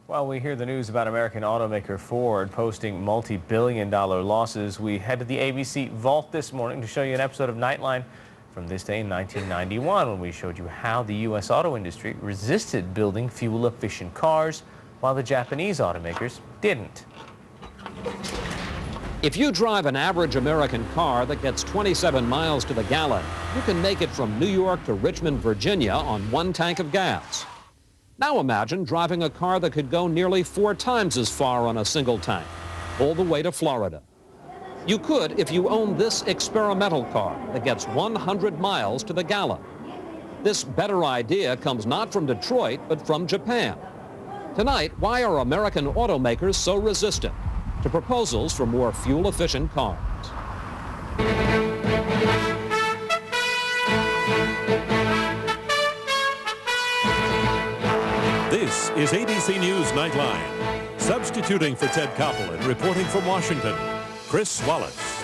While we hear the news about American automaker Ford posting multi-billion-dollar losses, we head to the ABC vault this morning to show you an episode of Nightline from this day in 1991 when we showed you how the U.S. auto industry resisted building fuel-efficient cars while the Japanese automakers didn't. If you drive an average American car that gets 27 miles to the gallon, you can make it from New York to Richmond, Virginia on one tank of gas. Now imagine driving a car that could go nearly 4 times as far on a single tank, all the way to Florida. You could if you owned this experimental car that gets 100 miles to the gallon. This better idea comes not from Detroit, but from Japan. Tonight, why are American automakers so resistant to proposals for more fuel-efficient cars? This is ABC News Nightline. Substituting for Ted Koppel and reporting from Washington, Chris Wallace.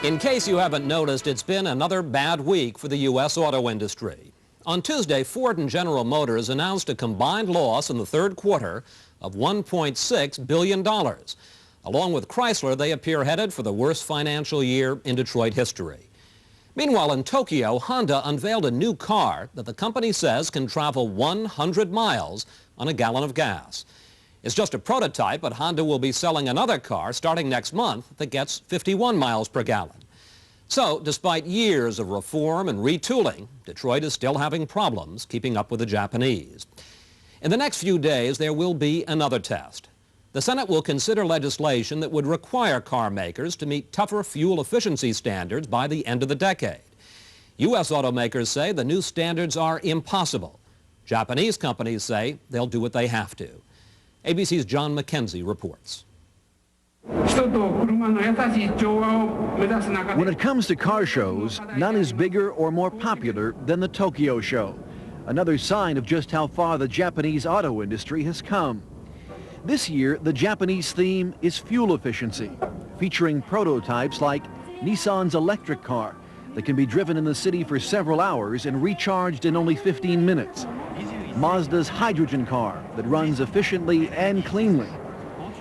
In case you haven't noticed, it's been another bad week for the U.S. auto industry. On Tuesday, Ford and General Motors announced a combined loss in the third quarter of $1.6 billion. Along with Chrysler, they appear headed for the worst financial year in Detroit history. Meanwhile, in Tokyo, Honda unveiled a new car that the company says can travel 100 miles on a gallon of gas. It's just a prototype, but Honda will be selling another car starting next month that gets 51 miles per gallon. So, despite years of reform and retooling, Detroit is still having problems keeping up with the Japanese. In the next few days, there will be another test. The Senate will consider legislation that would require car makers to meet tougher fuel efficiency standards by the end of the decade. U.S. automakers say the new standards are impossible. Japanese companies say they'll do what they have to. ABC's John McKenzie reports. When it comes to car shows, none is bigger or more popular than the Tokyo show. Another sign of just how far the Japanese auto industry has come. This year, the Japanese theme is fuel efficiency, featuring prototypes like Nissan's electric car that can be driven in the city for several hours and recharged in only 15 minutes. Mazda's hydrogen car that runs efficiently and cleanly.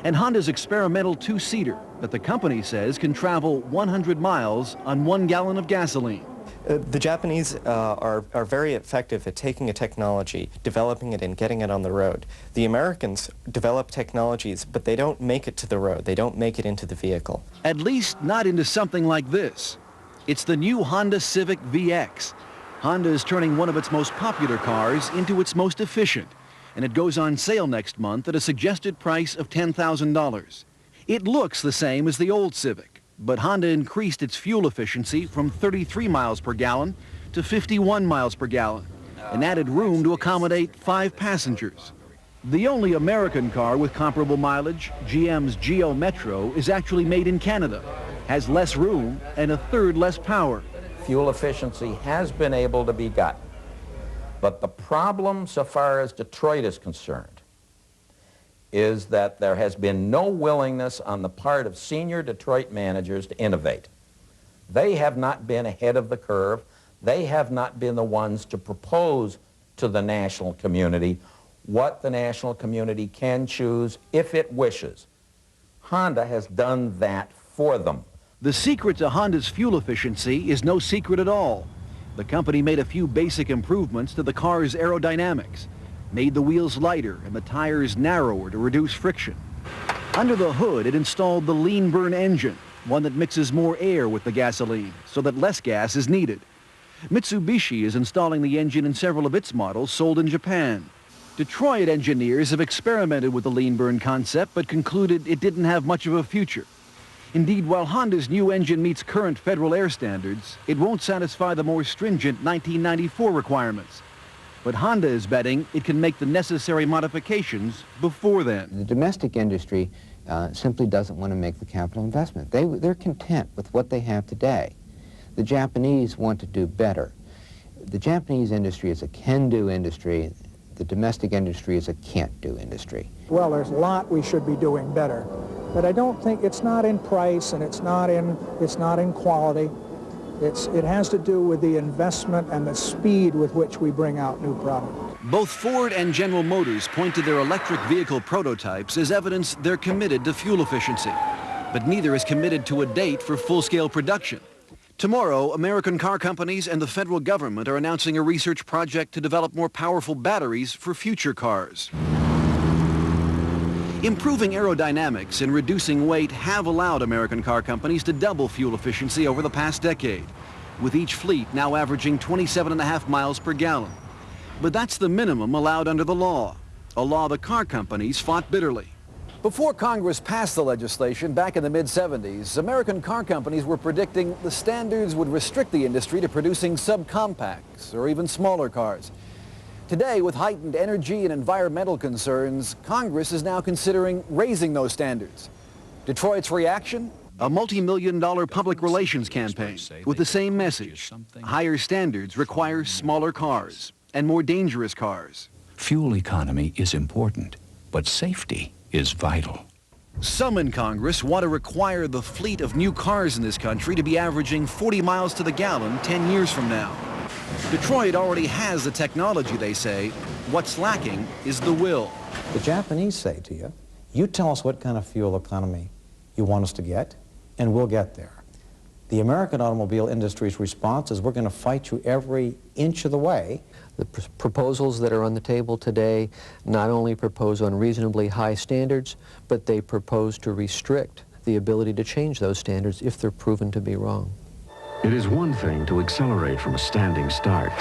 And Honda's experimental two-seater that the company says can travel 100 miles on 1 gallon of gasoline. The Japanese are very effective at taking a technology, developing it, and getting it on the road. The Americans develop technologies, but they don't make it to the road. They don't make it into the vehicle. At least not into something like this. It's the new Honda Civic VX. Honda is turning one of its most popular cars into its most efficient, and it goes on sale next month at a suggested price of $10,000. It looks the same as the old Civic, but Honda increased its fuel efficiency from 33 miles per gallon to 51 miles per gallon and added room to accommodate 5 passengers. The only American car with comparable mileage, GM's Geo Metro, is actually made in Canada, has less room and a third less power. Fuel efficiency has been able to be gotten, but the problem so far as Detroit is concerned is that there has been no willingness on the part of senior Detroit managers to innovate. They have not been ahead of the curve. They have not been the ones to propose to the national community what the national community can choose if it wishes. Honda has done that for them. The secret to Honda's fuel efficiency is no secret at all. The company made a few basic improvements to the car's aerodynamics, made the wheels lighter and the tires narrower to reduce friction. Under the hood, it installed the lean burn engine, one that mixes more air with the gasoline so that less gas is needed. Mitsubishi is installing the engine in several of its models sold in Japan. Detroit engineers have experimented with the lean burn concept but concluded it didn't have much of a future. Indeed, while Honda's new engine meets current federal air standards, it won't satisfy the more stringent 1994 requirements. But Honda is betting it can make the necessary modifications before then. The domestic industry simply doesn't want to make the capital investment. They're content with what they have today. The Japanese want to do better. The Japanese industry is a can-do industry. The domestic industry is a can't-do industry. Well, there's a lot we should be doing better, but I don't think it's not in price and it's not in quality. It has to do with the investment and the speed with which we bring out new products. Both Ford and General Motors point to their electric vehicle prototypes as evidence they're committed to fuel efficiency. But neither is committed to a date for full-scale production. Tomorrow, American car companies and the federal government are announcing a research project to develop more powerful batteries for future cars. Improving aerodynamics and reducing weight have allowed American car companies to double fuel efficiency over the past decade, with each fleet now averaging 27.5 miles per gallon. But that's the minimum allowed under the law, a law the car companies fought bitterly. Before Congress passed the legislation back in the mid-70s, American car companies were predicting the standards would restrict the industry to producing subcompacts or even smaller cars. Today, with heightened energy and environmental concerns, Congress is now considering raising those standards. Detroit's reaction? A multi-million-dollar public relations campaign with the same message. Higher standards require smaller cars and more dangerous cars. Fuel economy is important, but safety is vital. Some in Congress want to require the fleet of new cars in this country to be averaging 40 miles to the gallon 10 years from now. Detroit already has the technology, they say. What's lacking is the will. The Japanese say to you, you tell us what kind of fuel economy you want us to get, and we'll get there. The American automobile industry's response is we're going to fight you every inch of the way. The proposals that are on the table today not only propose unreasonably high standards, but they propose to restrict the ability to change those standards if they're proven to be wrong. It is one thing to accelerate from a standing start.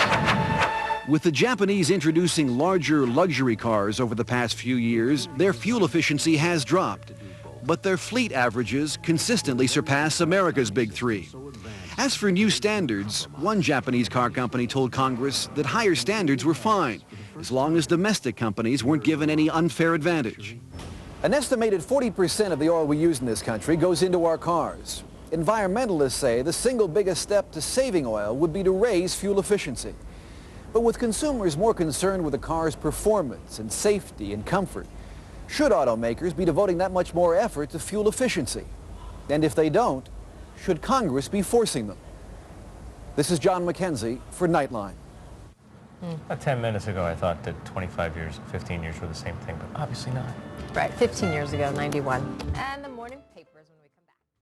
With the Japanese introducing larger luxury cars over the past few years, their fuel efficiency has dropped. But their fleet averages consistently surpass America's big three. As for new standards, one Japanese car company told Congress that higher standards were fine, as long as domestic companies weren't given any unfair advantage. An estimated 40% of the oil we use in this country goes into our cars. Environmentalists say the single biggest step to saving oil would be to raise fuel efficiency. But with consumers more concerned with a car's performance and safety and comfort, should automakers be devoting that much more effort to fuel efficiency? And if they don't, should Congress be forcing them? This is John McKenzie for Nightline. About 10 minutes ago, I thought that 25 years, 15 years were the same thing, but obviously not. Right, 15 years ago, 91. And the morning